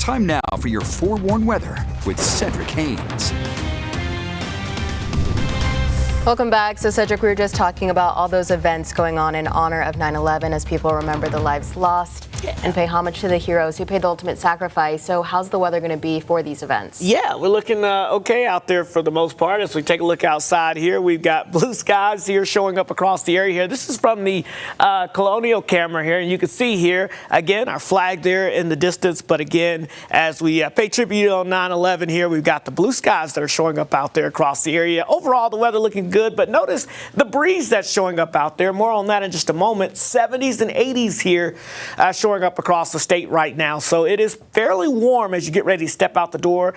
Time now for your forewarned weather with Cedric Haynes. Welcome back. So Cedric, we were just talking about all those events going on in honor of 9/11 as people remember the lives lost and pay homage to the heroes who paid the ultimate sacrifice. So how's the weather going to be for these events? Yeah, we're looking okay out there for the most part. As we take a look outside here, we've got blue skies here showing up across the area here. This is from the colonial camera here, and you can see here, again, our flag there in the distance. But again, as we pay tribute on 9/11 here, we've got the blue skies that are showing up out there across the area. Overall, the weather looking good, but notice the breeze that's showing up out there. More on that in just a moment. 70s and 80s here showing up across the state right now. So it is fairly warm as you get ready to step out the door,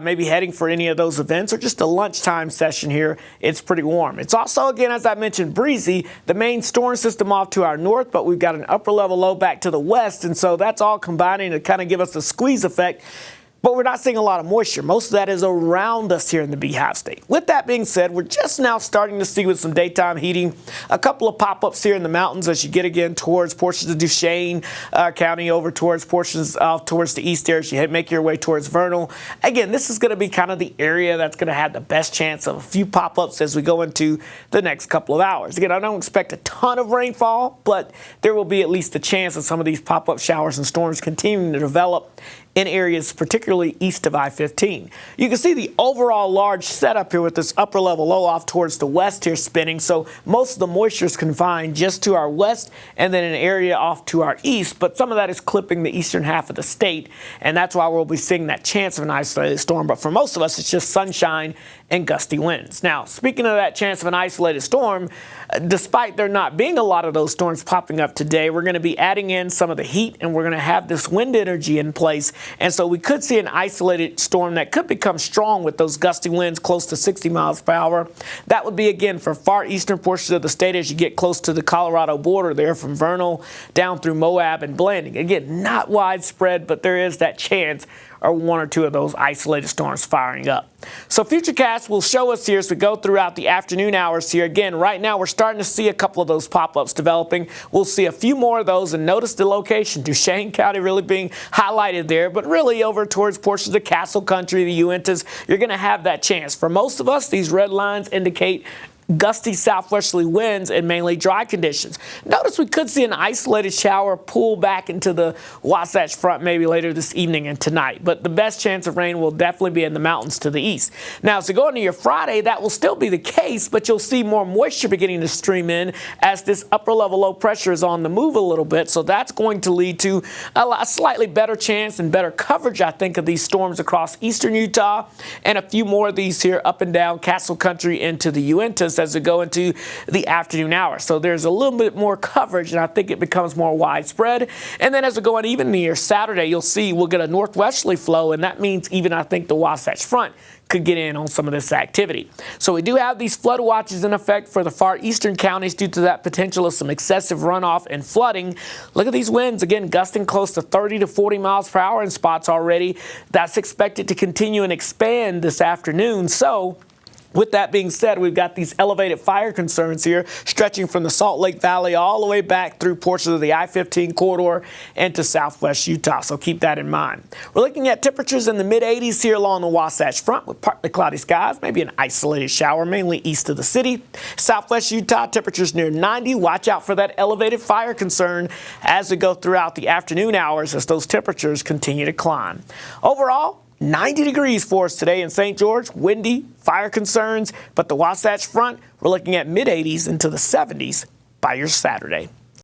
maybe heading for any of those events or just a lunchtime session here. It's pretty warm. It's also, again, as I mentioned, breezy. The main storm system off to our north, but we've got an upper level low back to the west. And so that's all combining to kind of give us a squeeze effect. But we're not seeing a lot of moisture. Most of that is around us here in the Beehive State. With that being said, we're just now starting to see with some daytime heating a couple of pop-ups here in the mountains as you get again towards portions of Duchesne County, over towards portions towards the east there as you make your way towards Vernal. Again, this is going to be kind of the area that's going to have the best chance of a few pop-ups as we go into the next couple of hours. Again, I don't expect a ton of rainfall, but there will be at least a chance of some of these pop-up showers and storms continuing to develop in areas particularly east of I-15. You can see the overall large setup here with this upper level low off towards the west here spinning. So most of the moisture is confined just to our west and then an area off to our east. But some of that is clipping the eastern half of the state. And that's why we'll be seeing that chance of an isolated storm. But for most of us, it's just sunshine and gusty winds. Now, speaking of that chance of an isolated storm, despite there not being a lot of those storms popping up today, we're going to be adding in some of the heat and we're going to have this wind energy in place. And so we could see an isolated storm that could become strong with those gusty winds close to 60 miles per hour. That would be, again, for far eastern portions of the state as you get close to the Colorado border there from Vernal down through Moab and Blanding. Again, not widespread, but there is that chance or one or two of those isolated storms firing up. So Futurecast will show us here as we go throughout the afternoon hours here. Again, right now we're starting to see a couple of those pop-ups developing. We'll see a few more of those, and notice the location. Duchesne County really being highlighted there, but really over towards portions of Castle Country, the Uintas, you're going to have that chance. For most of us, these red lines indicate gusty southwesterly winds and mainly dry conditions. Notice we could see an isolated shower pull back into the Wasatch Front maybe later this evening and tonight, but the best chance of rain will definitely be in the mountains to the east. Now, as we go into your Friday, that will still be the case, but you'll see more moisture beginning to stream in as this upper level low pressure is on the move a little bit, so that's going to lead to a slightly better chance and better coverage, I think, of these storms across eastern Utah and a few more of these here up and down Castle Country into the Uintas as we go into the afternoon hours. So there's a little bit more coverage, and I think it becomes more widespread. And then as we go on even near Saturday, you'll see we'll get a northwesterly flow, and that means even I think the Wasatch Front could get in on some of this activity. So we do have these flood watches in effect for the far eastern counties due to that potential of some excessive runoff and flooding. Look at these winds, again, gusting close to 30 to 40 miles per hour in spots already. That's expected to continue and expand this afternoon. So with that being said, we've got these elevated fire concerns here stretching from the Salt Lake Valley all the way back through portions of the I-15 corridor into southwest Utah, so keep that in mind. We're looking at temperatures in the mid-80s here along the Wasatch Front with partly cloudy skies, maybe an isolated shower, mainly east of the city. Southwest Utah, temperatures near 90. Watch out for that elevated fire concern as we go throughout the afternoon hours as those temperatures continue to climb. Overall, 90 degrees for us today in St. George, windy, fire concerns, but the Wasatch Front, we're looking at mid-80s into the 70s by your Saturday.